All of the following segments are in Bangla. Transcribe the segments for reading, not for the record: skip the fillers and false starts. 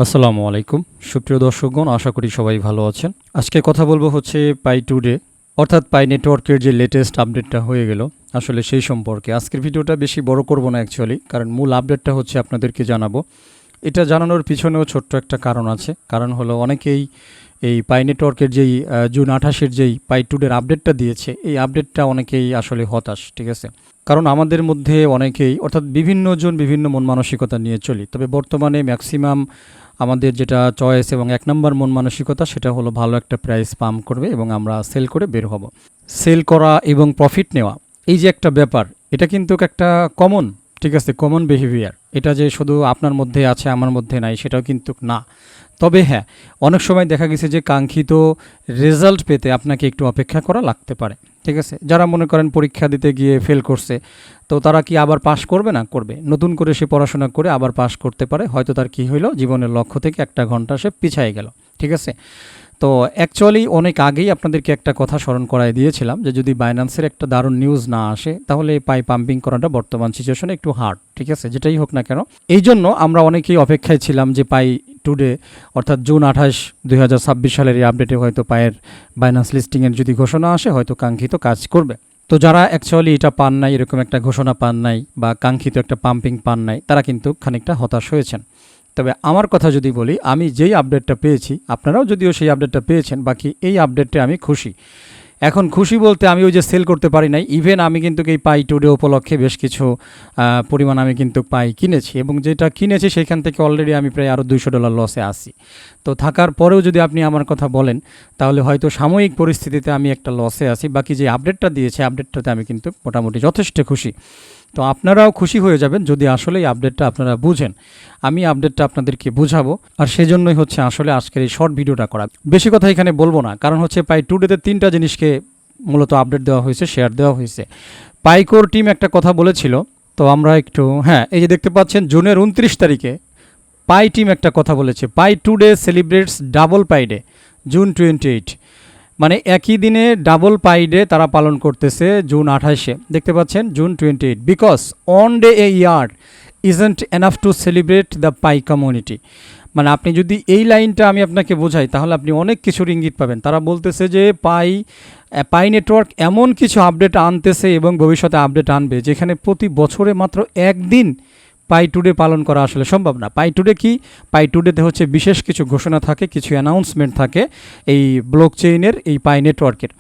আসসালামু আলাইকুম সুপ্রিয় দর্শকগণ, আশা করি সবাই ভালো আছেন। আজকে কথা বলবো হচ্ছে পাই টুডে অর্থাৎ পাই নেটওয়ার্কের যে লেটেস্ট আপডেটটা হয়ে গেল আসলে সেই সম্পর্কে। আজকের ভিডিওটা বেশি বড় করব না অ্যাকচুয়ালি, কারণ মূল আপডেটটা হচ্ছে আপনাদেরকে জানাবো। এটা জানানোর পিছনেও ছোট্ট একটা কারণ আছে। কারণ হলো অনেকেই এই পাই নেটওয়ার্কের যেই জুন 28-এর যেই পাই টুডের আপডেটটা দিয়েছে, এই আপডেটটা অনেকেই আসলে হতাশ, ঠিক আছে। কারণ আমাদের মধ্যে অনেকেই অর্থাৎ বিভিন্ন জন বিভিন্ন মন মানসিকতা নিয়ে চলি, তবে বর্তমানে ম্যাক্সিমাম আমাদের যেটা চয়েস এবং এক নম্বর মন মানসিকতা সেটা হলো ভালো একটা প্রাইস পাম্প করবে এবং আমরা সেল করে বের হব। সেল করা এবং প্রফিট নেওয়া, এই যে একটা ব্যাপার, এটা কিন্তু একটা কমন, ঠিক আছে, কমন বিহেভিয়ার। এটা যে শুধু আপনার মধ্যে আছে আমার মধ্যে নাই সেটাও কিন্তু না। তবে হ্যাঁ, অনেক সময় দেখা গেছে যে কাঙ্ক্ষিত রেজাল্ট পেতে আপনাকে একটু অপেক্ষা করা লাগতে পারে, ঠিক আছে। যারা মনে করেন পরীক্ষা দিতে গিয়ে ফেল করছে, তো তারা কি আবার পাশ করবে? না, করবে। নতুন করে সে পড়াশোনা করে আবার পাশ করতে পারে, হয়তো তার কি হইলো, জীবনের লক্ষ্য থেকে একটা ঘন্টা সে পিছায় গেল, ঠিক আছে। তো অ্যাকচুয়ালি অনেক আগেই আপনাদেরকে একটা কথা স্মরণ করাই দিয়েছিলাম যে যদি বাইন্যান্সের একটা দারুণ নিউজ না আসে তাহলে পাই পাম্পিং করাটা বর্তমান সিচুয়েশনে একটু হার্ড, ঠিক আছে, যেটাই হোক না কেন। এই জন্য আমরা অনেকেই অপেক্ষায় ছিলাম যে পাই টুডে অর্থাৎ জুন 28, 2026 সালের এই আপডেটে হয়তো পায়ের বাইন্যান্স লিস্টিংয়ের যদি ঘোষণা আসে হয়তো কাঙ্ক্ষিত কাজ করবে। তো যারা অ্যাকচুয়ালি এটা পান নাই, এরকম একটা ঘোষণা পান নাই বা কাঙ্ক্ষিত একটা পাম্পিং পান নাই, তারা কিন্তু খানিকটা হতাশ হয়েছেন। তবে আমার কথা যদি বলি, আমি যেই আপডেটটা পেয়েছি, আপনারাও যদিও সেই আপডেটটা পেয়েছেন, বাকি এই আপডেটে আমি খুশি। এখন খুশি বলতে আমি ওই যে সেল করতে পারি নাই, ইভেন আমি কিন্তু এই পাই টুডে উপলক্ষে বেশ কিছু পরিমাণ আমি কিন্তু পাই কিনেছি, এবং যেটা কিনেছি সেখান থেকে অলরেডি আমি প্রায় আরও $200 লসে আসি। তো থাকার পরেও যদি আপনি আমার কথা বলেন তাহলে হয়তো সাময়িক পরিস্থিতিতে আমি একটা লসে আসি, বাকি যে আপডেটটা দিয়েছে আপডেটটাতে আমি কিন্তু মোটামুটি যথেষ্ট খুশি। তো আপনারাও খুশি হয়ে যাবেন যদি আসলে এই আপডেটটা আপনারা বুঝেন। আমি আপডেটটা আপনাদেরকে বুঝাবো, আর সেজন্যই হচ্ছে আসলে আজকের এই শর্ট ভিডিওটা করা। বেশি কথা এখানে বলবো না, কারণ হচ্ছে পাই টুডেতে 3টা জিনিসকে মূলত আপডেট দেওয়া হয়েছে, শেয়ার দেওয়া hয়েছে। পাইকোর টিম একটা কথা বলেছিল, তো আমরা একটু, হ্যাঁ, এই যে দেখতে পাচ্ছেন জুনের 29 তারিখে পাই টিম একটা কথা বলেছে, পাই টুডে সেলিব্রেটস ডাবল পাই ডে জুন 28। মানে একই দিনে ডাবল পাই ডে তারা পালন করতেছে জুন 28-এ, দেখতে পাচ্ছেন June 28, because on day A year isn't enough to celebrate the pi community. মানে আপনি যদি এই লাইনটা আমি আপনাকে বোঝাই তাহলে আপনি অনেক কিছুর ইঙ্গিত পাবেন। তারা বলতেছে যে পাই নেটওয়ার্ক এমন কিছু আপডেট আনতেছে এবং ভবিষ্যতে আপডেট আনবে যেখানে প্রতি বছরে মাত্র একদিন পাই টুডে পালন করা আসলে সম্ভব না। পাই টুডে কি? পাই টুডেতে হচ্ছে বিশেষ কিছু ঘোষণা থাকে, কিছু অ্যানাউন্সমেন্ট থাকে এই ব্লক চেইনের, এই পাই নেটওয়ার্কের।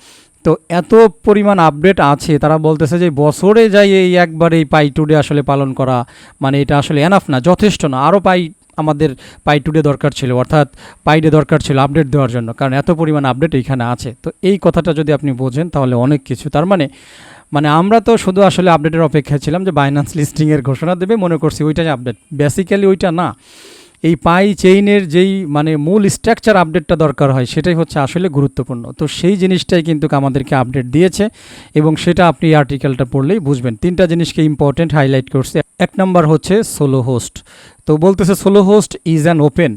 তো এত পরিমাণ আপডেট আছে, তারা বলতেছে যে বছরে যাই এই একবার এই পাই টুডে আসলে পালন করা, মানে এটা আসলে এনাফ না, যথেষ্ট না। আরও আমাদের পাই টুডে দরকার ছিল, অর্থাৎ পাই ডে দরকার ছিল আপডেট দেওয়ার জন্য, কারণ এত পরিমাণ আপডেট এইখানে আছে। তো এই কথাটা যদি আপনি বোঝেন তাহলে অনেক কিছু, তার মানে আমরা তো শুধু আসলে আপডেটের অপেক্ষায় ছিলাম যে বাইন্যান্স লিস্টিংয়ের ঘোষণা দেবে, মনে করছি ওইটাই আপডেট। বেসিক্যালি ওইটা না, এই পাই চেইনের যেই মানে মূল স্ট্রাকচার আপডেটটা দরকার হয় সেটাই হচ্ছে আসলে গুরুত্বপূর্ণ। তো সেই জিনিসটাই কিন্তু আমাদেরকে আপডেট দিয়েছে, এবং সেটা আপনি এই আর্টিকেলটা পড়লেই বুঝবেন। 3টা জিনিসকে ইম্পর্টেন্ট হাইলাইট করছে। এক নম্বর হচ্ছে সোলো হোস্ট। তো বলতেছে solo host is an open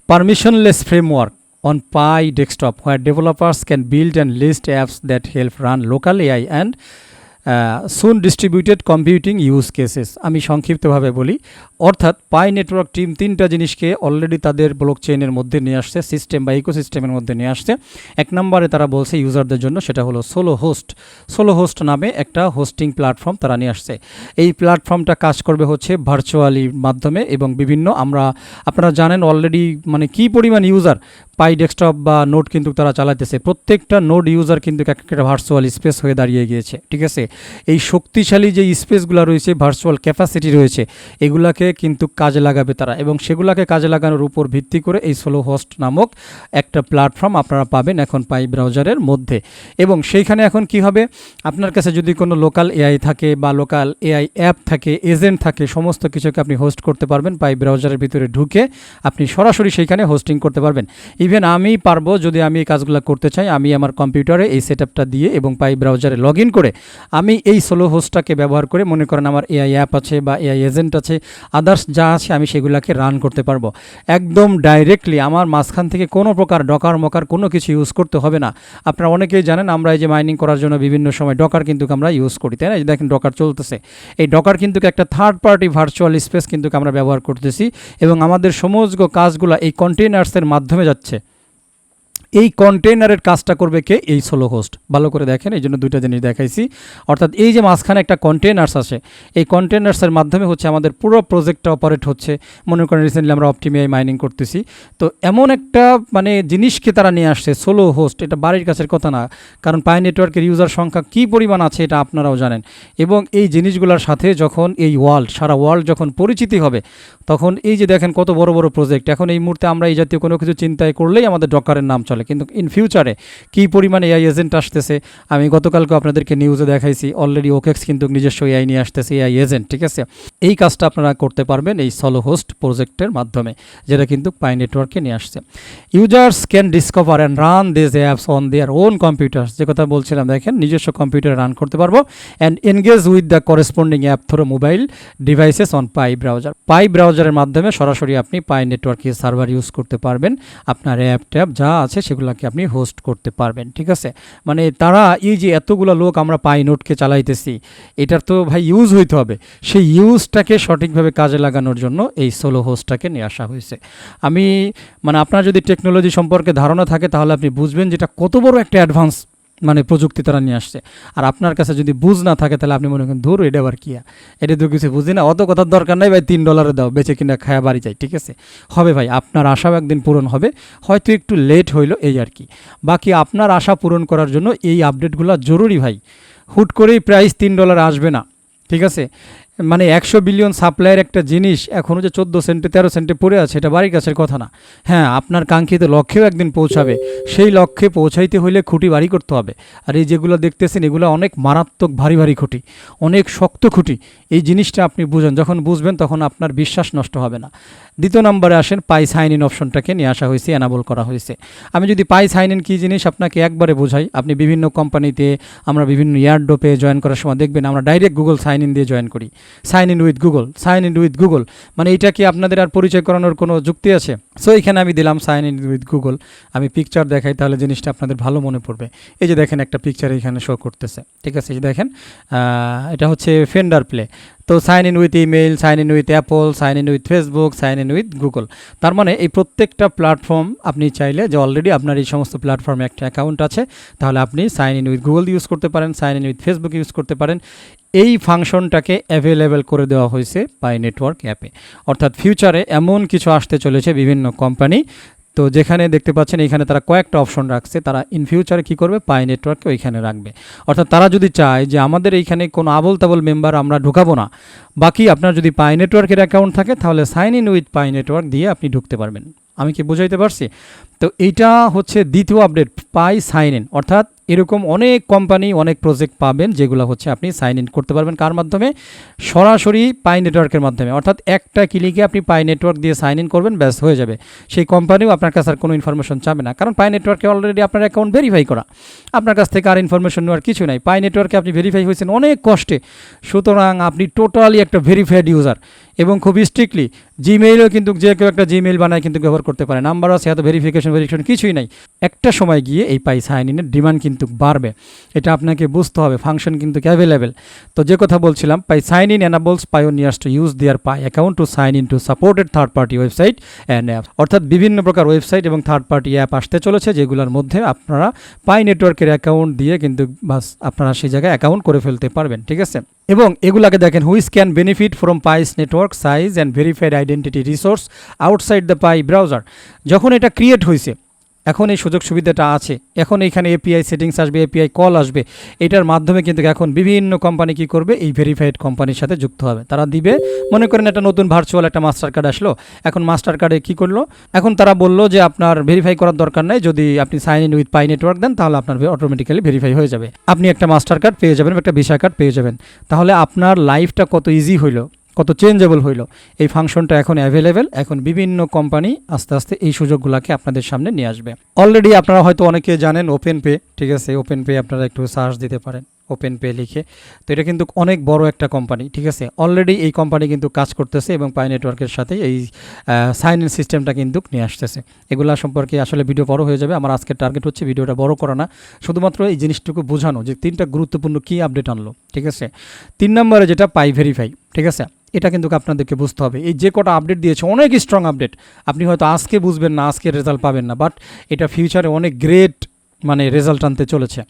permissionless framework on Pi desktop where developers can build and list apps that help run local AI and soon distributed computing use cases. আমি সংক্ষিপ্তভাবে বলি, অর্থাৎ পাই নেটওয়ার্ক টিম 3টা জিনিসকে অলরেডি তাদের ব্লক চেইনের মধ্যে নিয়ে আসছে, সিস্টেম বা ইকোসিস্টেমের মধ্যে নিয়ে আসছে। এক নম্বরে তারা বলছে ইউজারদের জন্য, সেটা হলো সোলো হোস্ট। সোলো হোস্ট নামে একটা হোস্টিং প্ল্যাটফর্ম তারা নিয়ে আসছে। এই প্ল্যাটফর্মটা কাজ করবে হচ্ছে ভার্চুয়ালি মাধ্যমে, এবং বিভিন্ন আপনারা জানেন অলরেডি মানে কী পরিমাণ ইউজার পাই ডেস্কটপ বা নোড কিন্তু তারা চালাতেছে। প্রত্যেকটা নোড ইউজার কিন্তু একটা ভার্চুয়াল স্পেস হয়ে দাঁড়িয়ে গিয়েছে, ঠিক আছে। এই শক্তিশালী যে স্পেসগুলো রয়েছে, ভার্চুয়াল ক্যাপাসিটি রয়েছে, এগুলাকে কিন্তু কাজে লাগাবে তারা, এবং সেগুলোকে কাজে লাগানোর উপর ভিত্তি করে এই সোলো হোস্ট নামক একটা প্ল্যাটফর্ম আপনারা পাবেন এখন পাই ব্রাউজারের মধ্যে। এবং সেইখানে এখন কি হবে, আপনার কাছে যদি কোনো লোকাল এআই থাকে বা লোকাল এআই অ্যাপ থাকে, এজেন্ট থাকে, সমস্ত কিছুকে আপনি হোস্ট করতে পারবেন। পাই ব্রাউজারের ভিতরে ঢুকে আপনি সরাসরি সেইখানে হোস্টিং করতে পারবেন। ইভেন আমি পারবো, যদি আমি এই কাজগুলো করতে চাই, আমি আমার কম্পিউটারে এই সেটআপটা দিয়ে এবং পাই ব্রাউজারে লগ ইন করে আমি এই সোলো হোস্টটাকে ব্যবহার করে, মনে করেন আমার এআই অ্যাপ আছে বা এআই এজেন্ট আছে, আদার্স যা আছে আমি সেগুলোকে রান করতে পারবো একদম ডাইরেক্টলি। আমার মাঝখান থেকে কোনো প্রকার ডকার মকার কোনো কিছু ইউজ করতে হবে না। আপনারা অনেকেই জানেন আমরা এই যে মাইনিং করার জন্য বিভিন্ন সময় ডকার কিন্তু আমরা ইউজ করি, তাই না? এই দেখেন ডকার চলতেছে। এই ডকার কিন্তু একটা থার্ড পার্টি ভার্চুয়াল স্পেস কিন্তু আমরা ব্যবহার করতেছি এবং আমাদের সমস্ত কাজগুলো এই কন্টেইনার্সের মাধ্যমে যাচ্ছে। এই কন্টেইনারের কাজটা করবে কে? এই সোলো হোস্ট। ভালো করে দেখেন, এই জন্য দুইটা জিনিস দেখাইছি। অর্থাৎ এই যে মাঝখানে একটা কন্টেইনার্স আছে, এই কন্টেইনার্সের মাধ্যমে হচ্ছে আমাদের পুরো প্রজেক্টটা অপারেট হচ্ছে। মনে করেন রিসেন্টলি আমরা অপটিমিআই মাইনিং করতেছি, তো এমন একটা মানে জিনিসকে তারা নিয়ে আসছে সোলো হোস্ট। এটা বাড়ির কাছের কথা না, কারণ পাই নেটওয়ার্কের ইউজার সংখ্যা কী পরিমাণ আছে এটা আপনারাও জানেন। এবং এই জিনিসগুলোর সাথে যখন এই সারা ওয়ার্ল্ড যখন পরিচিতি হবে, তখন এই যে দেখেন কত বড় বড় প্রজেক্ট। এখন এই মুহূর্তে আমরা এই জাতীয় কোনো কিছু চিন্তায় করলেই আমাদের ডকারের নাম চলে, কিন্তু ইন ফিউচারে কী পরিমাণে এআই এজেন্ট আসতেছে আমি গতকালকে আপনাদেরকে নিউজে দেখাইছি। অলরেডি ওকেক্স কিন্তু নিজস্ব এআই নিয়ে আসতেছে, এআই এজেন্ট, ঠিক আছে? এই কাজটা আপনারা করতে পারবেন এই সোলো হোস্ট প্রজেক্টের মাধ্যমে, যেটা কিন্তু পাই নেটওয়ার্কে নিয়ে আসছে। Users can discover and run this apps on their own computers, যে কথা বলছিলাম দেখেন নিজস্ব কম্পিউটারে রান করতে পারবো। And engage with the corresponding app through mobile devices on Pi browser. Pi ব্রাউজারের মাধ্যমে সরাসরি আপনি পাই নেটওয়ার্কের সার্ভার ইউজ করতে পারবেন। আপনার অ্যাপ ট্যাপ যা আছে সেগুলোকে আপনি হোস্ট করতে পারবেন, ঠিক আছে? মানে তারা এই যে এতগুলো লোক আমরা পাই নোটকে চালাইতেছি, এটার তো ভাই ইউজ হইতে হবে। সেই ইউজটাকে সঠিকভাবে কাজে লাগানোর জন্য এই সোলো হোস্টটাকে নিয়ে আসা হয়েছে। আমি মানে আপনার যদি টেকনোলজি সম্পর্কে ধারণা থাকে তাহলে আপনি বুঝবেন যেটা কত বড় একটা অ্যাডভান্স মানে প্রযুক্তি তারা নিয়ে আসছে। আর আপনার কাছে যদি বুঝ না থাকে তাহলে আপনি মনে করেন ধরো এটা আবার কিয়া, এটা তো কিছু বুঝি না, অত কথার দরকার নাই ভাই, $3 দাও, বেঁচে কিনা খায়া বাড়ি যাই, ঠিক আছে? হবে ভাই, আপনার আশাও একদিন পূরণ হবে, হয়তো একটু লেট হইলো এই আর কি। বাকি আপনার আশা পূরণ করার জন্য এই আপডেটগুলো জরুরি ভাই। হুট করেই প্রাইস $3 আসবে না, ঠিক আছে? মানে 100 বিলিয়ন সাপ্লাইয়ের একটা জিনিস এখনও যে 14 সেন্টে 13 সেন্টে পড়ে আছে, এটা বাড়ির কাছের কথা না। হ্যাঁ, আপনার কাঙ্ক্ষিত লক্ষ্যেও একদিন পৌঁছাবে, সেই লক্ষ্যে পৌঁছাইতে হইলে খুঁটি বাড়ি করতে হবে। আর এই যেগুলো দেখতেছেন এগুলো অনেক মারাত্মক ভারী ভারী খুঁটি, অনেক শক্ত খুঁটি। এই জিনিসটা আপনি বুঝেন, যখন বুঝবেন তখন আপনার বিশ্বাস নষ্ট হবে না। দ্বিতীয় নম্বরে আসেন, পাই সাইন ইন অপশনটাকে নিয়ে আসা হয়েছে, এনাবল করা হয়েছে। আমি যদি পাই সাইন ইন কী জিনিস আপনাকে একবারে বোঝাই, আপনি বিভিন্ন কোম্পানিতে আমরা বিভিন্ন ইয়ারডোপে জয়েন করার সময় দেখবেন আমরা ডাইরেক্ট গুগল সাইন ইন দিয়ে জয়েন করি। Sign in with Google, sign in with Google, মানে এটা কি আপনাদের আর পরিচয় করানোর কোনো যুক্তি আছে? সো এখানে আমি দিলাম সাইন ইন উইথ গুগল। আমি পিকচার দেখাই তাহলে জিনিসটা আপনাদের ভালো মনে পড়বে। এই যে দেখেন একটা পিকচার এখানে শো করতেছে, ঠিক আছে? এই যে দেখেন এটা হচ্ছে ফেন্ডার প্লে। তো sign in with email, sign in with Apple, sign in with Facebook, sign in with Google. তার মানে এই প্রত্যেকটা প্ল্যাটফর্ম আপনি চাইলে যে অলরেডি আপনার এই সমস্ত প্ল্যাটফর্মে একটা অ্যাকাউন্ট আছে, তাহলে আপনি sign in with Google use করতে পারেন, sign in with Facebook use করতে পারেন। এই ফাংশনটাকে অ্যাভেলেবেল করে দেওয়া হয়েছে পাই নেটওয়ার্ক অ্যাপে। অর্থাৎ ফিউচারে এমন কিছু আসতে চলেছে বিভিন্ন কোম্পানি, তো যেখানে দেখতে পাচ্ছেন এখানে তারা কয়েকটা অপশন রাখছে, তারা ইন ফিউচারে কী করবে, পাই নেটওয়ার্ককে ওইখানে রাখবে। অর্থাৎ তারা যদি চায় যে আমাদের এইখানে কোনো আবল তাবল মেম্বার আমরা ঢুকাবো না, বাকি আপনার যদি পাই নেটওয়ার্কের অ্যাকাউন্ট থাকে তাহলে sign in with Pi Network দিয়ে আপনি ঢুকতে পারবেন। আমি কি বুঝাইতে পারছি? তো এইটা হচ্ছে দ্বিতীয় আপডেট, পাই সাইন ইন। অর্থাৎ এরকম অনেক কোম্পানি, অনেক প্রজেক্ট পাবেন যেগুলো হচ্ছে আপনি সাইন ইন করতে পারবেন। কার মাধ্যমে? সরাসরি পাই নেটওয়ার্কের মাধ্যমে। অর্থাৎ একটা ক্লিকে আপনি পাই নেটওয়ার্ক দিয়ে সাইন ইন করবেন, ব্যাস হয়ে যাবে। সেই কোম্পানিও আপনার কাছে আর কোনো ইনফরমেশন চাবে না, কারণ পাই নেটওয়ার্কে অলরেডি আপনার অ্যাকাউন্ট ভেরিফাই করা। আপনার কাছ থেকে আর ইনফরমেশন নেওয়ার কিছু নাই। পাই নেটওয়ার্কে আপনি ভেরিফাই হয়েছেন অনেক কষ্টে, সুতরাং আপনি টোটালি একটা ভেরিফাইড ইউজার। এবং খুব স্ট্রিক্টলি জিমেইলও কিন্তু যে কেউ একটা জিমেইল বানায় কিন্তু ব্যবহার করতে পারে, নাম্বার আছে, এত ভেরিফিকেশন কিছুই নাই। একটা সময় গিয়ে এই পাই সাইন ইনের ডিমান্ড কিন্তু বাড়বে, এটা আপনাকে বুঝতে হবে। ফাংশন কিন্তু অ্যাভেলেবেল। তো যে কথা বলছিলাম, Pi sign in enables pioneers to use their Pi account to sign in to supported third party website and app. অর্থাৎ বিভিন্ন প্রকার ওয়েবসাইট এবং থার্ড পার্টি অ্যাপ আসতে চলেছে, যেগুলোর মধ্যে আপনারা পাই নেটওয়ার্কের অ্যাকাউন্ট দিয়ে কিন্তু বাস আপনারা সেই জায়গায় অ্যাকাউন্ট করে ফেলতে পারবেন, ঠিক আছে? এবং এগুলাকে দেখেন, which can benefit from Pi's network size and verified identity resource outside the Pi browser. যখন এটা ক্রিয়েট হয়েছে এখন এই সুযোগ সুবিধাটা আছে, এখন এইখানে এপিআই সেটিংস আসবে, এপিআই কল আসবে। এটার মাধ্যমে কিন্তু এখন বিভিন্ন কোম্পানি কী করবে, এই ভেরিফাইড কোম্পানির সাথে যুক্ত হবে। তারা দিবে, মনে করেন একটা নতুন ভার্চুয়াল একটা মাস্টার কার্ড আসলো, এখন মাস্টার কার্ডে কী করলো, এখন তারা বললো যে আপনার ভেরিফাই করার দরকার নেই, যদি আপনি sign in with Pi Network দেন তাহলে আপনার অটোমেটিক্যালি ভেরিফাই হয়ে যাবে। আপনি একটা মাস্টার কার্ড পেয়ে যাবেন, একটা ভিসা কার্ড পেয়ে যাবেন। তাহলে আপনার লাইফটা কত ইজি হইলো, কত চেঞ্জেবল হইলো। এই ফাংশনটা এখন অ্যাভেলেবেল। এখন বিভিন্ন কোম্পানি আস্তে আস্তে এই সুযোগগুলোকে আপনাদের সামনে নিয়ে আসবে। অলরেডি আপনারা হয়তো অনেকে জানেন ওপেন পে, ঠিক আছে? ওপেন পে আপনারা একটু সার্চ দিতে পারেন, ওপেন পে লিখে। তো এটা কিন্তু অনেক বড় একটা কোম্পানি, ঠিক আছে। অলরেডি এই কোম্পানি কিন্তু কাজ করতেছে এবং পাই নেটওয়ার্কের সাথে এই সাইন ইন সিস্টেমটা কিন্তু নিয়ে আসতেছে। এগুলা সম্পর্কে আসলে ভিডিও বড় হয়ে যাবে। আমার আজকের টার্গেট হচ্ছে ভিডিওটা বড় করা না, শুধুমাত্র এই জিনিসটুকু বোঝানো যে 3টা গুরুত্বপূর্ণ কী আপডেট আনলো, ঠিক আছে। 3 নম্বরে যেটা পাই ভেরিফাই, ঠিক আছে। এটা কিন্তু আপনাদেরকে বুঝতে হবে। এই যে কটা আপডেট দিয়েছে অনেক স্ট্রং আপডেট, আপনি হয়তো আজকে বুঝবেন না, আজকে রেজাল্ট পাবেন না, বাট এটা ফিউচারে অনেক গ্রেট মানে রেজাল্ট আনতে চলেছে।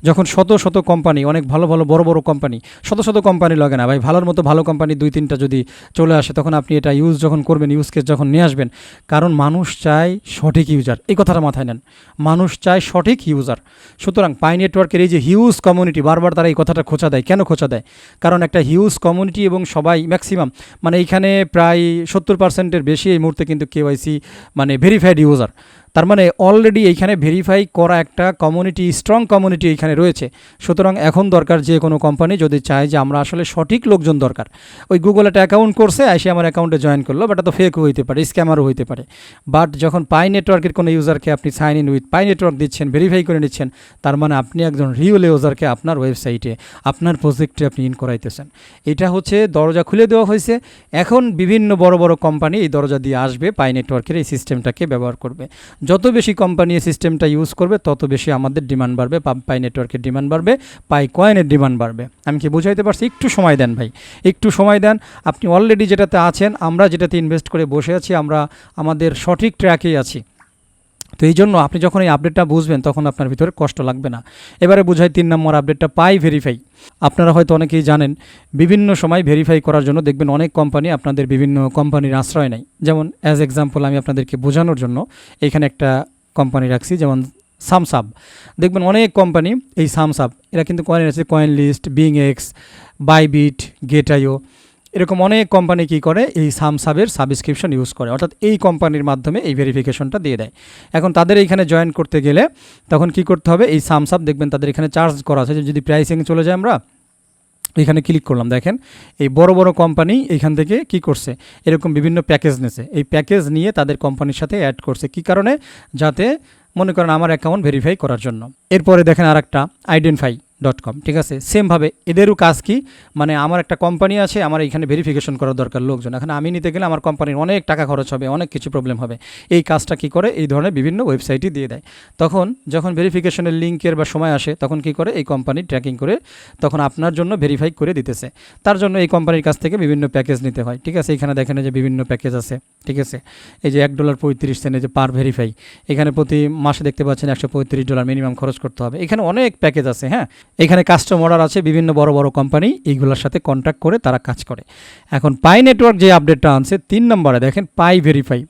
যখন শত শত কোম্পানি, অনেক ভালো ভালো বড় বড় কোম্পানি, শত শত কোম্পানি লাগে না ভাই, ভালোর মতো ভালো কোম্পানি 2-3টা যদি চলে আসে, তখন আপনি এটা ইউজ যখন করবেন, ইউজ কেস যখন নিয়ে আসবেন, কারণ মানুষ চায় সঠিক ইউজার, এই কথাটা মাথায় নেন, মানুষ চায় সঠিক ইউজার। সুতরাং পাই নেটওয়ার্কের এই যে হিউজ কমিউনিটি, বারবার তারা এই কথাটা খোঁচা দেয়, কেন খোঁচা দেয়? কারণ একটা হিউজ কমিউনিটি এবং সবাই ম্যাক্সিমাম মানে এইখানে প্রায় 70%-এর বেশি এই মুহূর্তে কিন্তু কেওয়াইসি মানে ভেরিফাইড ইউজার। তার মানে অলরেডি এইখানে ভেরিফাই করা একটা কমিউনিটি, স্ট্রং কমিউনিটি এইখানে রয়েছে। সুতরাং এখন দরকার যে কোনো কোম্পানি যদি চায় যে আমরা আসলে সঠিক লোকজন দরকার, ওই গুগল একটা অ্যাকাউন্ট করছে, এসে আমার অ্যাকাউন্টে জয়েন করলো, বাট তো ফেকও হইতে পারে, স্ক্যামারও হইতে পারে। বাট যখন পাই নেটওয়ার্কের কোনো ইউজারকে আপনি sign in with Pi Network দিচ্ছেন, ভেরিফাই করে নিচ্ছেন, তার মানে আপনি একজন রিয়েল ইউজারকে আপনার ওয়েবসাইটে, আপনার প্রজেক্টে আপনি ইন করাইতেছেন। এটা হচ্ছে দরজা খুলে দেওয়া হয়েছে। এখন বিভিন্ন বড় বড় কোম্পানি এই দরজা দিয়ে আসবে, পাই নেটওয়ার্কের এই সিস্টেমটাকে ব্যবহার করবে। যত বেশি কোম্পানি এই সিস্টেমটা ইউজ করবে, তত বেশি আমাদের ডিমান্ড বাড়বে, পাই নেটওয়ার্কের ডিমান্ড বাড়বে, পাই কয়েনের ডিমান্ড বাড়বে। আমি কি বুঝাইতে পারছি? একটু সময় দেন ভাই, একটু সময় দেন। আপনি অলরেডি যেটাতে আছেন, আমরা যেটাতে ইনভেস্ট করে বসে আছি, আমরা আমাদের সঠিক ট্র্যাকেই আছি। তো এই জন্য আপনি যখন এই আপডেটটা বুঝবেন, তখন আপনার ভিতরে কষ্ট লাগবে না। এবারে বুঝাই 3 নম্বর আপডেটটা, পাই ভেরিফাই। আপনারা হয়তো অনেকেই জানেন, বিভিন্ন সময় ভেরিফাই করার জন্য দেখবেন অনেক কোম্পানি আপনাদের বিভিন্ন কোম্পানির আশ্রয় নেয়। যেমন অ্যাজ এক্সাম্পল আমি আপনাদেরকে বোঝানোর জন্য এখানে একটা কোম্পানি রাখছি, যেমন সামসাব। দেখবেন অনেক কোম্পানি এই সামসাব, এরা কিন্তু কয়েন আছে, coin list, Bing X, Bybit, Gate io, এরকম অনেক কোম্পানি কী করে, এই সামসাবের সাবস্ক্রিপশন ইউজ করে, অর্থাৎ এই কোম্পানির মাধ্যমে এই ভেরিফিকেশনটা দিয়ে দেয়। এখন তাদের এইখানে জয়েন করতে গেলে তখন কি করতে হবে, এই সামসাব দেখবেন তাদের এখানে চার্জ করা আছে। যদি প্রাইসিং চলে যায়, আমরা এখানে ক্লিক করলাম, দেখেন এই বড় বড় কোম্পানি এইখান থেকে কি করছে, এরকম বিভিন্ন প্যাকেজ নিয়েছে। এই প্যাকেজ নিয়ে তাদের কোম্পানির সাথে অ্যাড করছে, কি কারণে? যাতে মনে করেন আমার অ্যাকাউন্ট ভেরিফাই করার জন্য। এরপরে দেখেন আরেকটা আইডেন্টিফাই.com, ঠিক আছে। সেমভাবে এদেরও কাজ কি, মানে আমার একটা কোম্পানি আছে, আমার এখানে ভেরিফিকেশন করার দরকার লোকজন, এখন আমি নিতে গেলে আমার কোম্পানির অনেক টাকা খরচ হবে, অনেক কিছু প্রবলেম হবে। এই কাজটা কি করে, এই ধরনের বিভিন্ন ওয়েবসাইটই দিয়ে দেয়। তখন যখন ভেরিফিকেশনের লিঙ্কের বা সময় আসে, তখন কি করে, এই কোম্পানি ট্র্যাকিং করে তখন আপনার জন্য ভেরিফাই করে দিতেছে। তার জন্য এই কোম্পানির কাছ থেকে বিভিন্ন প্যাকেজ নিতে হয়, ঠিক আছে। এখানে দেখেন যে বিভিন্ন প্যাকেজ আছে, ঠিক আছে। এই যে $1.35 যে পার ভেরিফাই, এখানে প্রতি মাসে দেখতে পাচ্ছেন $135 মিনিমাম খরচ করতে হবে। এখানে অনেক প্যাকেজ আছে, হ্যাঁ। এখানে কাস্টম অর্ডার আছে, বিভিন্ন বড় বড় কোম্পানি এইগুলোর সাথে কন্ট্যাক্ট করে তারা কাজ করে। এখন পাই নেটওয়ার্ক যে আপডেটটা আনছে 3 নম্বরে, দেখেন পাই ভেরিফাই।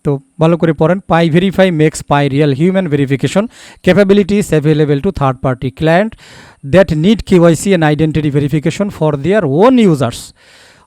তো ভালো করে পড়েন, Pi verify makes Pi real human verification capabilities available to third party client that need KYC and identity verification for their own users.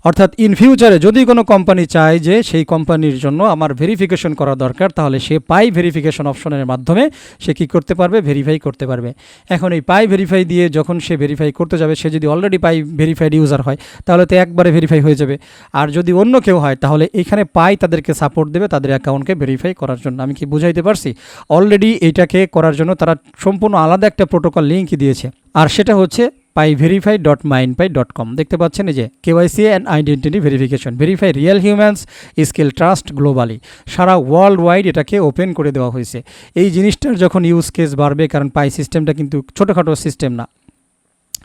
অর্থাৎ ইন ফিউচারে যদি কোনো কোম্পানি চায় যে সেই কোম্পানির জন্য আমার ভেরিফিকেশন করা দরকার, তাহলে সে পাই ভেরিফিকেশন অপশনের মাধ্যমে সে কী করতে পারবে, ভেরিফাই করতে পারবে। এখন এই পাই ভেরিফাই দিয়ে যখন সে ভেরিফাই করতে যাবে, সে যদি অলরেডি পাই ভেরিফাইড ইউজার হয়, তাহলে তো একবারে ভেরিফাই হয়ে যাবে। আর যদি অন্য কেউ হয়, তাহলে এখানে পাই তাদেরকে সাপোর্ট দেবে তাদের অ্যাকাউন্টকে ভেরিফাই করার জন্য। আমি কি বুঝাইতে পারছি? অলরেডি এইটাকে করার জন্য তারা সম্পূর্ণ আলাদা একটা প্রোটোকল লিঙ্কই দিয়েছে, আর সেটা হচ্ছে paiverify.mindpy.com। দেখতে পাচ্ছেন এই যে KYC and identity verification, verify real humans, skill trust globally, সারা ওয়ার্ল্ড ওয়াইড এটাকে ওপেন করে দেওয়া হয়েছে। এই জিনিসটার যখন ইউজ কেস বাড়বে, কারণ পাই সিস্টেমটা কিন্তু ছোটোখাটো সিস্টেম না।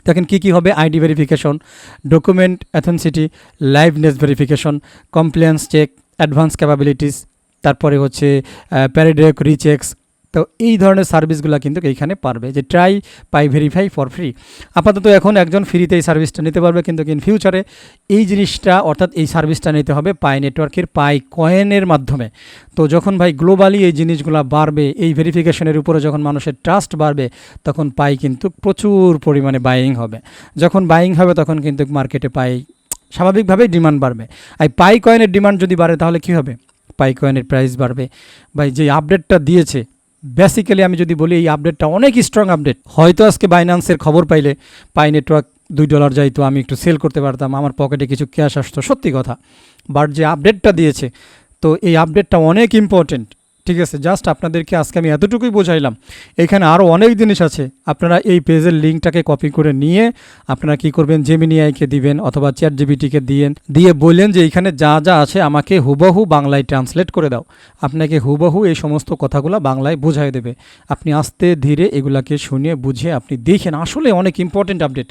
দেখেন কী কী হবে, ID verification, document authenticity, liveness verification, compliance check, advance capabilities, তারপরে হচ্ছে প্যারাডক রিচেক্স। তো এই ধরনের সার্ভিসগুলো কিন্তু এইখানে পারবে, যে try pi verify for free. আপাতত এখন একজন ফ্রিতে এই সার্ভিসটা নিতে পারবে, কিন্তু ইন ফিউচারে এই জিনিসটা অর্থাৎ এই সার্ভিসটা নিতে হবে পাই নেটওয়ার্কের পাই কয়েনের মাধ্যমে। তো যখন ভাই গ্লোবালি এই জিনিসগুলো বাড়বে, এই ভেরিফিকেশনের উপরে যখন মানুষের ট্রাস্ট বাড়বে, তখন পাই কিন্তু প্রচুর পরিমাণে বাইং হবে। যখন বাইং হবে, তখন কিন্তু মার্কেটে পাই স্বাভাবিকভাবেই ডিমান্ড বাড়বে। আর পাই কয়েনের ডিমান্ড যদি বাড়ে, তাহলে কী হবে, পাই কয়েনের প্রাইস বাড়বে। ভাই যে আপডেটটা দিয়েছে, বেসিক্যালি আমি যদি বলি এই আপডেটটা অনেক স্ট্রং আপডেট। হয়তো আজকে বাইন্যান্সের খবর পাইলে পাই নেটওয়ার্ক $2 যাইতো, আমি একটু সেল করতে পারতাম, আমার পকেটে কিছু ক্যাশ আসতো, সত্যি কথা। বাট যে আপডেটটা দিয়েছে, তো এই আপডেটটা অনেক ইম্পর্টেন্ট, ঠিক আছে, জাস্ট আপনাদেরকে আজকে আমি এতটুকুই বোঝাইলাম। এখানে আরও অনেক জিনিস আছে। আপনারা এই পেজের লিঙ্কটাকে কপি করে নিয়ে আপনারা কি করবেন, জেমিনি আইকে দিবেন অথবা চ্যাট জিপিটিকে দিয়ে বললেন যে এইখানে যা যা আছে আমাকে হুবহু বাংলায় ট্রান্সলেট করে দাও। আপনাকে হুবহু এই সমস্ত কথাগুলো বাংলায় বোঝাই দেবে। আপনি আস্তে ধীরে এগুলাকে শুনে বুঝে আপনি দেখেন, আসলে অনেক ইম্পর্টেন্ট আপডেট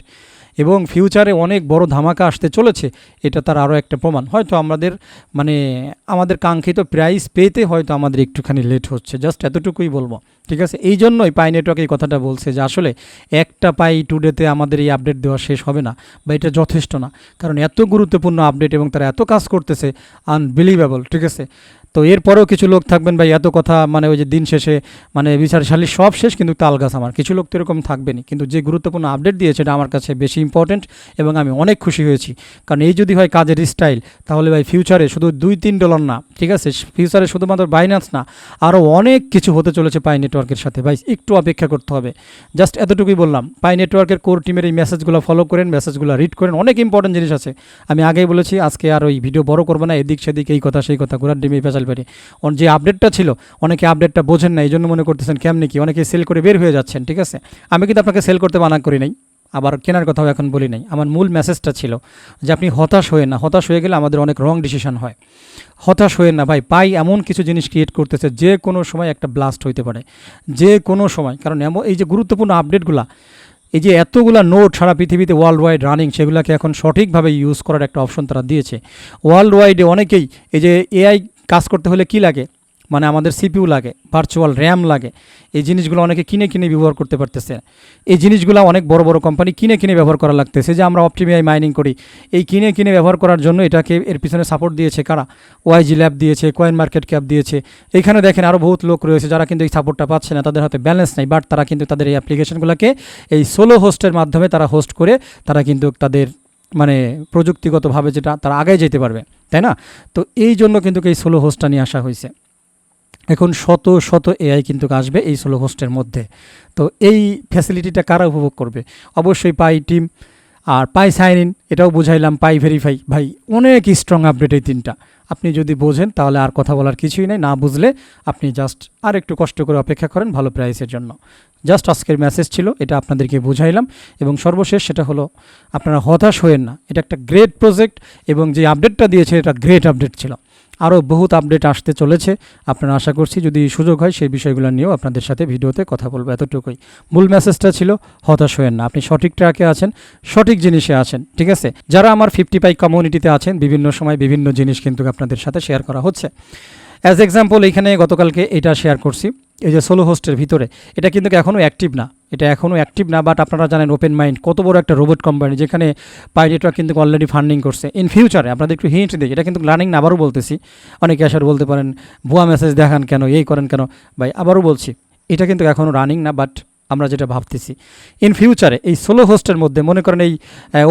এবং ফিউচারে অনেক বড় ধামাকা আসতে চলেছে। এটা তার আরও একটা প্রমাণ। হয়তো আমাদের কাঙ্ক্ষিত প্রাইস পেতে হয়তো আমাদের একটুখানি লেট হচ্ছে, জাস্ট এতটুকুই বলবো। ঠিক আছে, এই জন্যই পাই নেটওয়ার্ক এই কথাটা বলছে যে আসলে একটা পাই টুডেতে আমাদের এই আপডেট দেওয়া শেষ হবে না, বা এটা যথেষ্ট না, কারণ এত গুরুত্বপূর্ণ আপডেট এবং তারা এত কাজ করতেছে, আনবিলিভেবল। ঠিক আছে, তো এরপরেও কিছু লোক থাকবেন ভাই এত কথা, ওই যে দিন শেষে বিচার সালিশ সব শেষ কিন্তু তালগাছ আমার, কিছু লোক তো এরকম থাকবেনি। কিন্তু যে গুরুত্বপূর্ণ আপডেট দিয়েছে এটা আমার কাছে বেশি ইম্পর্টেন্ট এবং আমি অনেক খুশি হয়েছি। কারণ এই যদি হয় কাজের স্টাইল, তাহলে ভাই ফিউচারে শুধু $2-3 না, ঠিক আছে, ফিউচারে শুধুমাত্র বাইন্যান্স না, আরও অনেক কিছু হতে চলেছে পাই নেটওয়ার্কের সাথে। ভাই একটু অপেক্ষা করতে হবে, জাস্ট এতটুকুই বললাম। পাই নেটওয়ার্কের কোর টিমের এই মেসেজগুলো ফলো করেন, মেসেজগুলো রিড করেন, অনেক ইম্পর্টেন্ট জিনিস আছে। আমি আগেই বলেছি আজকে আর ওই ভিডিও বড় করবো না, এদিক সেদিক এই কথা সেই কথা ঘোরার ডিমে পেঁচাল পেরে। যে আপডেটটা ছিল, অনেকে আপডেটটা বোঝেন না, এই জন্য মনে করতেছেন কেমনি কি, অনেকে সেল করে বের হয়ে যাচ্ছেন। ঠিক আছে, আমি কিন্তু আপনাকে সেল করতে মানা করি নাই, আবার কেনার কথাও এখন বলি নাই। আমার মূল মেসেজটা ছিল যে আপনি হতাশ হয়ে না, হতাশ হয়ে গেলে আমাদের অনেক রং ডিসিশন হয়। হতাশ হয়ে না ভাই, পাই এমন কিছু জিনিস ক্রিয়েট করতেছে যে কোনো সময় একটা ব্লাস্ট হইতে পারে, যে কোনো সময়। কারণ এই যে গুরুত্বপূর্ণ আপডেটগুলা, এই যে এতগুলা নোট সারা পৃথিবীতে ওয়ার্ল্ড ওয়াইড রানিং, সেগুলোকে এখন সঠিকভাবে ইউজ করার একটা অপশন তারা দিয়েছে। ওয়ার্ল্ড ওয়াইডে অনেকেই এই যে এআই কাজ করতে হলে কি লাগে, আমাদের সিপিইউ লাগে, ভার্চুয়াল র্যাম লাগে, এই জিনিসগুলো অনেকে কিনে ব্যবহার করতে পারতেছে। এই জিনিসগুলো অনেক বড় বড় কোম্পানি কিনে ব্যবহার করা লাগতেছে। যে আমরা অপটিমিআই মাইনিং করি, এই কিনে ব্যবহার করার জন্য এটাকে এর পিছনে সাপোর্ট দিয়েছে কারা? ওয়াইজি ল্যাব দিয়েছে, কয়েন মার্কেট ক্যাপ দিয়েছে। এইখানে দেখেন আরও বহুত লোক রয়েছে যারা কিন্তু এই সাপোর্টটা পাচ্ছে না, তাদের হাতে ব্যালেন্স নেই, বাট তারা কিন্তু তাদের এই অ্যাপ্লিকেশনগুলোকে এই সোলো হোস্টের মাধ্যমে তারা হোস্ট করে তারা কিন্তু তাদের প্রযুক্তিগতভাবে যেটা তারা আগে যেতে পারবে, তাই না? তো এই জন্য কিন্তু এই সোলো হোস্টটা নিয়ে আসা হয়েছে। এখন শত শত এআই কিন্তু আসবে এই সোলো হোস্টের মধ্যে। তো এই ফ্যাসিলিটিটা কারা উপভোগ করবে? অবশ্যই পাই টিম আর পাই সাইন ইন, এটাও বুঝাইলাম। পাই ভেরিফাই, ভাই অনেক স্ট্রং আপডেট এই তিনটা। আপনি যদি বোঝেন তাহলে আর কথা বলার কিছুই নেই, না বুঝলে আপনি জাস্ট আর একটু কষ্ট করে অপেক্ষা করেন ভালো প্রাইসের জন্য। জাস্ট আজকের মেসেজ ছিল, এটা আপনাদেরকে বুঝাইলাম। এবং সর্বশেষ সেটা হলো আপনারা হতাশ হয়েন না, এটা একটা গ্রেট প্রজেক্ট এবং যে আপডেটটা দিয়েছে এটা গ্রেট আপডেট ছিল। আরও বহুত আপডেট আসতে চলেছে, আপনারা আশা করছি যদি সুযোগ হয় সেই বিষয়গুলো নিয়েও আপনাদের সাথে ভিডিওতে কথা বলবো। এতটুকুই মূল মেসেজটা ছিল, হতাশ হয়েন না, আপনি সঠিক ট্র্যাকে আছেন, সঠিক জিনিসে আছেন। ঠিক আছে, যারা আমার 50 পাই কমিউনিটিতে আছেন, বিভিন্ন সময় বিভিন্ন জিনিস কিন্তু আপনাদের সাথে শেয়ার করা হচ্ছে। অ্যাজ এক্সাম্পল এইখানে গতকালকে এটা শেয়ার করছি, এই যে সোলো হোস্টের ভিতরে এটা কিন্তু এখনও অ্যাক্টিভ না, বাট আপনারা জানেন ওপেন মাইন্ড কত বড় একটা রোবট কোম্পানি, যেখানে পাই নেটওয়ার্ক কিন্তু অলরেডি ফান্ডিং করছে। ইন ফিউচারে আপনাদের একটু হিন্ট দিই, এটা কিন্তু রানিং না, আবারও বলতেছি। অনেকে আসার বলতে পারেন ভুয়া মেসেজ দেখান কেন, এই করেন কেন, ভাই আবারও বলছি এটা কিন্তু এখনও রানিং না, বাট আমরা যেটা ভাবতেছি ইন ফিউচারে এই সোলো হোস্টের মধ্যে মনে করেন এই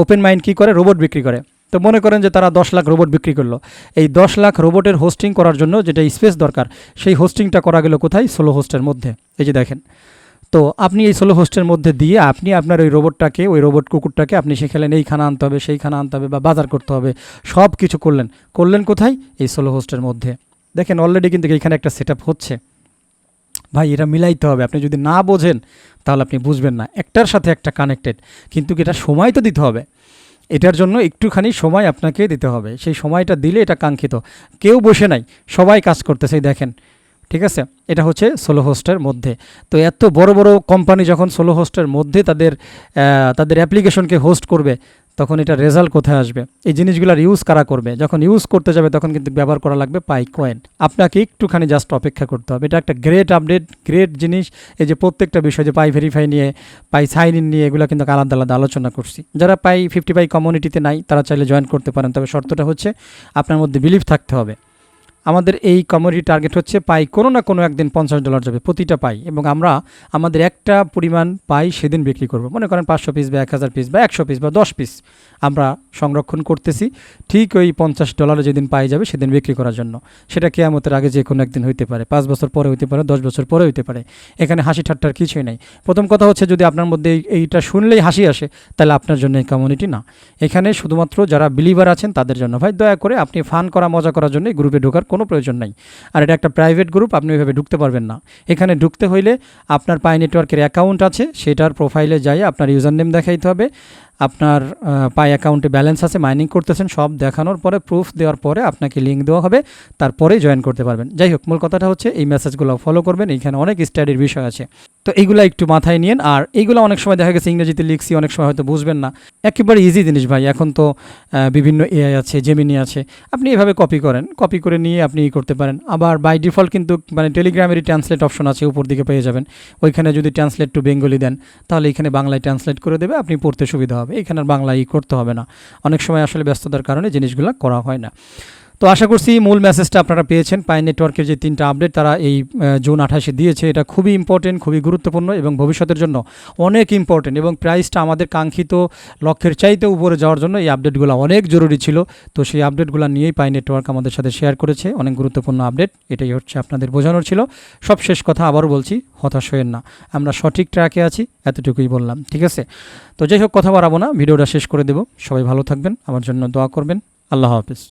ওপেন মাইন্ড কী করে, রোবট বিক্রি করে। তো মনে করেন যে তারা 10 লাখ রোবট বিক্রি করলো, এই 10 লাখ রোবটের হোস্টিং করার জন্য যেটা স্পেস দরকার, সেই হোস্টিংটা করা গেল কোথায়? সোলো হোস্টের মধ্যে। এই যে দেখেন, তো আপনি এই সোলো হোস্টের মধ্যে দিয়ে আপনি আপনার ওই রোবটটাকে, ওই রোবট কুকুরটাকে আপনি শিখালেন এইখানে আনতে হবে, সেইখানে আনতে হবে, বা বাজার করতে হবে, সব কিছু করলেন কোথায়? এই সোলো হোস্টের মধ্যে। দেখেন অলরেডি কিন্তু এইখানে একটা সেট আপ হচ্ছে। ভাই এটা মিলাইতে হবে, আপনি যদি না বোঝেন তাহলে আপনি বুঝবেন না। একটার সাথে একটা কানেক্টেড, কিন্তু এটা সময় তো দিতে হবে, এটার জন্য একটুখানি সময় আপনাকে দিতে হবে। সেই সময়টা দিলে এটা কাঙ্ক্ষিত। কেউ বসে নাই, সবাই কাজ করতেছে, দেখেন। ঠিক আছে, এটা হচ্ছে সোলো হোস্টের মধ্যে। তো এত বড় বড় কোম্পানি যখন সোলো হোস্টের মধ্যে তাদের অ্যাপ্লিকেশনকে হোস্ট করবে, তখন এটা রেজাল্ট কোথায় আসবে? এই জিনিসগুলোর ইউজ কারা করবে? যখন ইউজ করতে যাবে তখন কিন্তু ব্যবহার করা লাগবে পাই কয়েন। আপনাকে একটুখানি জাস্ট অপেক্ষা করতে হবে। এটা একটা গ্রেট আপডেট, গ্রেট জিনিস। এই যে প্রত্যেকটা বিষয়, যে পাই ভেরিফাই নিয়ে, পাই সাইন ইন নিয়ে, এগুলো কিন্তু আলাদা আলাদা আলোচনা করছি। যারা পাই 50 পাই কমিউনিটিতে নাই তারা চাইলে জয়েন করতে পারেন, তবে শর্তটা হচ্ছে আপনার মধ্যে বিলিভ থাকতে হবে। আমাদের এই কমিউনিটি টার্গেট হচ্ছে পাই কোনো না কোনো একদিন $50 যাবে প্রতিটা পাই, এবং আমরা আমাদের একটা পরিমাণ পাই সেদিন বিক্রি করব। মনে করেন 500 পিস বা 1000 পিস বা 100 পিস বা 10 পিস আমরা সংরক্ষণ করতেছি, ঠিক ওই $50 যেদিন পাই যাবে সেদিন বিক্রি করার জন্য। সেটা কিয়ামতের আগে যে কোনো একদিন হইতে পারে, 5 বছর পরে হইতে পারে, 10 বছর পরে হইতে পারে। এখানে হাসি ঠাট্টার কিছুই নেই। প্রথম কথা হচ্ছে যদি আপনার মধ্যে এইটা শুনলেই হাসি আসে, তাহলে আপনার জন্য এই কমিউনিটি না। এখানে শুধুমাত্র যারা বিলিভার আছেন তাদের জন্য। ভাই দয়া করে আপনি ফান করা, মজা করার জন্য এই গ্রুপে ঢোকার কোনো প্রয়োজন নাই। আর এটা একটা প্রাইভেট গ্রুপ, আপনি ওইভাবে ঢুকতে পারবেন না। এখানে ঢুকতে হইলে আপনার পাই নেটওয়ার্কের অ্যাকাউন্ট আছে, সেটার প্রোফাইলে যাই আপনার ইউজার নেম দেখাইতে হবে, আপনার পাই অ্যাকাউন্টে ব্যালেন্স আছে, মাইনিং করতেছেন, সব দেখানোর পরে প্রুফ দেওয়ার পরে আপনাকে লিঙ্ক দেওয়া হবে, তারপরেই জয়েন করতে পারবেন। যাই হোক, মূল কথাটা হচ্ছে এই মেসেজগুলো ফলো করবেন, এইখানে অনেক স্টাডির বিষয় আছে, তো এইগুলো একটু মাথায় নিন। আর এইগুলো অনেক সময় দেখা গেছে ইংরেজিতে লিখছি, অনেক সময় হয়তো বুঝবেন না, একেবারে ইজি জিনিস ভাই। এখন তো বিভিন্ন এআই আছে, জেমিনি আছে, আপনি এভাবে কপি করেন, কপি করে নিয়ে আপনি করতে পারেন। আবার বাই ডিফল্ট কিন্তু মানে টেলিগ্রামেরই ট্রান্সলেট অপশন আছে, উপর দিকে পেয়ে যাবেন। ওইখানে যদি ট্রান্সলেট টু বেঙ্গলি দেন, তাহলে এখানে বাংলায় ট্রান্সলেট করে দেবে, আপনি পড়তে সুবিধা হবে। এখানে আর বাংলায় করতে হবে না, অনেক সময় আসলে ব্যস্ততার কারণে জিনিসগুলো করা হয় না। তো আশা করছি মূল মেসেজটা আপনারা পেয়েছেন। পাই নেটওয়ার্কের যে 3টা আপডেট তারা এই জুন 28-এ দিয়েছে, এটা খুবই ইম্পর্টেন্ট, খুবই গুরুত্বপূর্ণ এবং ভবিষ্যতের জন্য অনেক ইম্পর্টেন্ট, এবং প্রাইসটা আমাদের কাঙ্ক্ষিত লক্ষ্যের চাইতে উপরে যাওয়ার জন্য এই আপডেটগুলো অনেক জরুরি ছিল। তো সেই আপডেটগুলো নিয়েই পাই নেটওয়ার্ক আমাদের সাথে শেয়ার করেছে, অনেক গুরুত্বপূর্ণ আপডেট। এটাই হচ্ছে আপনাদের বোঝানোর ছিল। সব শেষ কথা আবারও বলছি, হতাশ হয়েন না, আমরা সঠিক ট্র্যাকে আছি, এতটুকুই বললাম, ঠিক আছে? তো যাই হোক, কথা বাড়াবো না, ভিডিওটা শেষ করে দেব। সবাই ভালো থাকবেন, আমার জন্য দোয়া করবেন। আল্লাহ হাফেজ।